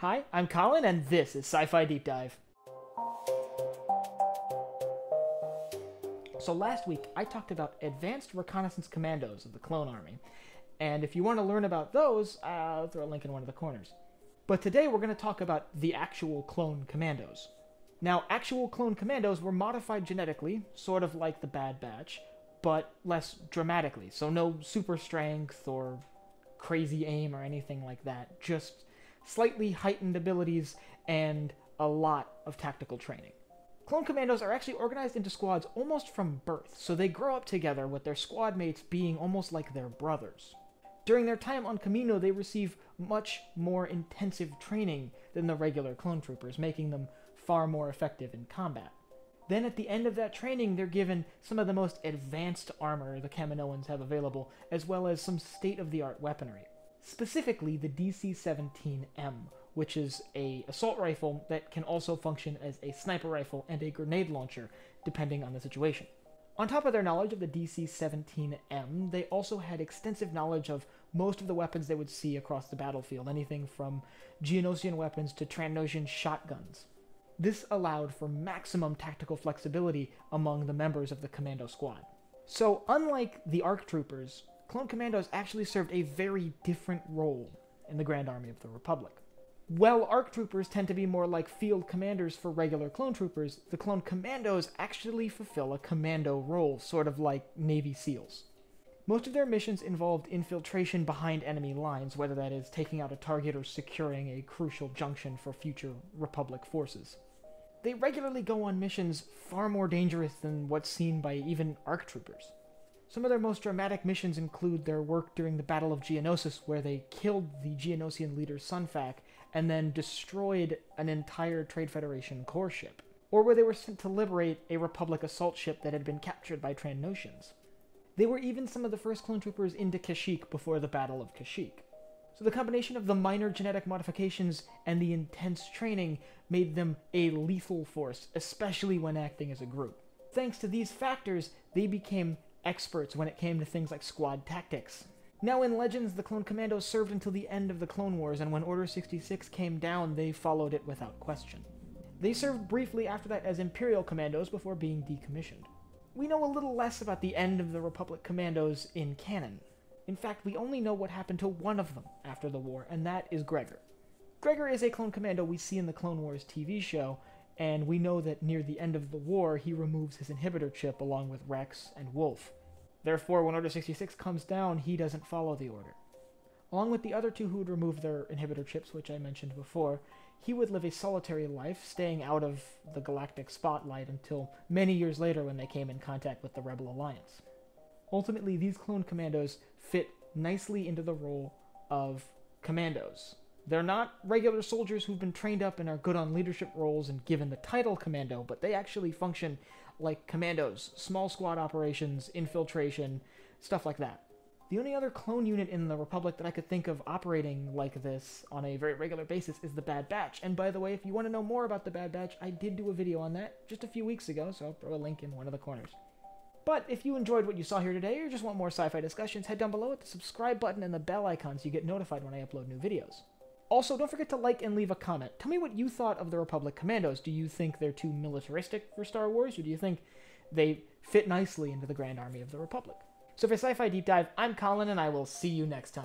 Hi, I'm Colin, and this is Sci-Fi Deep Dive. So last week, I talked about Advanced Reconnaissance Commandos of the Clone Army, and if you want to learn about those, I'll throw a link in one of the corners. But today we're going to talk about the actual Clone Commandos. Now, actual Clone Commandos were modified genetically, sort of like the Bad Batch, but less dramatically, so no super strength or crazy aim or anything like that, just slightly heightened abilities and a lot of tactical training. Clone Commandos are actually organized into squads almost from birth, so they grow up together with their squad mates being almost like their brothers. During their time on Kamino, they receive much more intensive training than the regular clone troopers, making them far more effective in combat. Then at the end of that training, they're given some of the most advanced armor the Kaminoans have available, as well as some state-of-the-art weaponry. Specifically, the DC-17M, which is an assault rifle that can also function as a sniper rifle and a grenade launcher, depending on the situation. On top of their knowledge of the DC-17M, they also had extensive knowledge of most of the weapons they would see across the battlefield, anything from Geonosian weapons to Trandoshan shotguns. This allowed for maximum tactical flexibility among the members of the Commando Squad. So, unlike the ARC Troopers, Clone Commandos actually served a very different role in the Grand Army of the Republic. While ARC Troopers tend to be more like field commanders for regular Clone Troopers, the Clone Commandos actually fulfill a commando role, sort of like Navy SEALs. Most of their missions involved infiltration behind enemy lines, whether that is taking out a target or securing a crucial junction for future Republic forces. They regularly go on missions far more dangerous than what's seen by even ARC Troopers. Some of their most dramatic missions include their work during the Battle of Geonosis, where they killed the Geonosian leader Sunfac and then destroyed an entire Trade Federation core ship, or where they were sent to liberate a Republic assault ship that had been captured by Trandoshans. They were even some of the first clone troopers into Kashyyyk before the Battle of Kashyyyk. So the combination of the minor genetic modifications and the intense training made them a lethal force, especially when acting as a group. Thanks to these factors, they became experts when it came to things like squad tactics. Now in Legends, the Clone Commandos served until the end of the Clone Wars, and when Order 66 came down, they followed it without question. They served briefly after that as Imperial Commandos before being decommissioned. We know a little less about the end of the Republic Commandos in canon. In fact, we only know what happened to one of them after the war, and that is Gregor. Gregor is a Clone Commando we see in the Clone Wars TV show, and we know that near the end of the war, he removes his inhibitor chip along with Rex and Wolf. Therefore, when Order 66 comes down, he doesn't follow the order. Along with the other two who would remove their inhibitor chips, which I mentioned before, he would live a solitary life, staying out of the galactic spotlight until many years later when they came in contact with the Rebel Alliance. Ultimately, these Clone Commandos fit nicely into the role of commandos. They're not regular soldiers who've been trained up and are good on leadership roles and given the title commando, but they actually function like commandos, small squad operations, infiltration, stuff like that. The only other clone unit in the Republic that I could think of operating like this on a very regular basis is the Bad Batch. And by the way, if you want to know more about the Bad Batch, I did do a video on that just a few weeks ago, so I'll throw a link in one of the corners. But if you enjoyed what you saw here today, or just want more sci-fi discussions, head down below at the subscribe button and the bell icon so you get notified when I upload new videos. Also, don't forget to like and leave a comment. Tell me what you thought of the Republic Commandos. Do you think they're too militaristic for Star Wars, or do you think they fit nicely into the Grand Army of the Republic? So for Sci-Fi Deep Dive, I'm Colin, and I will see you next time.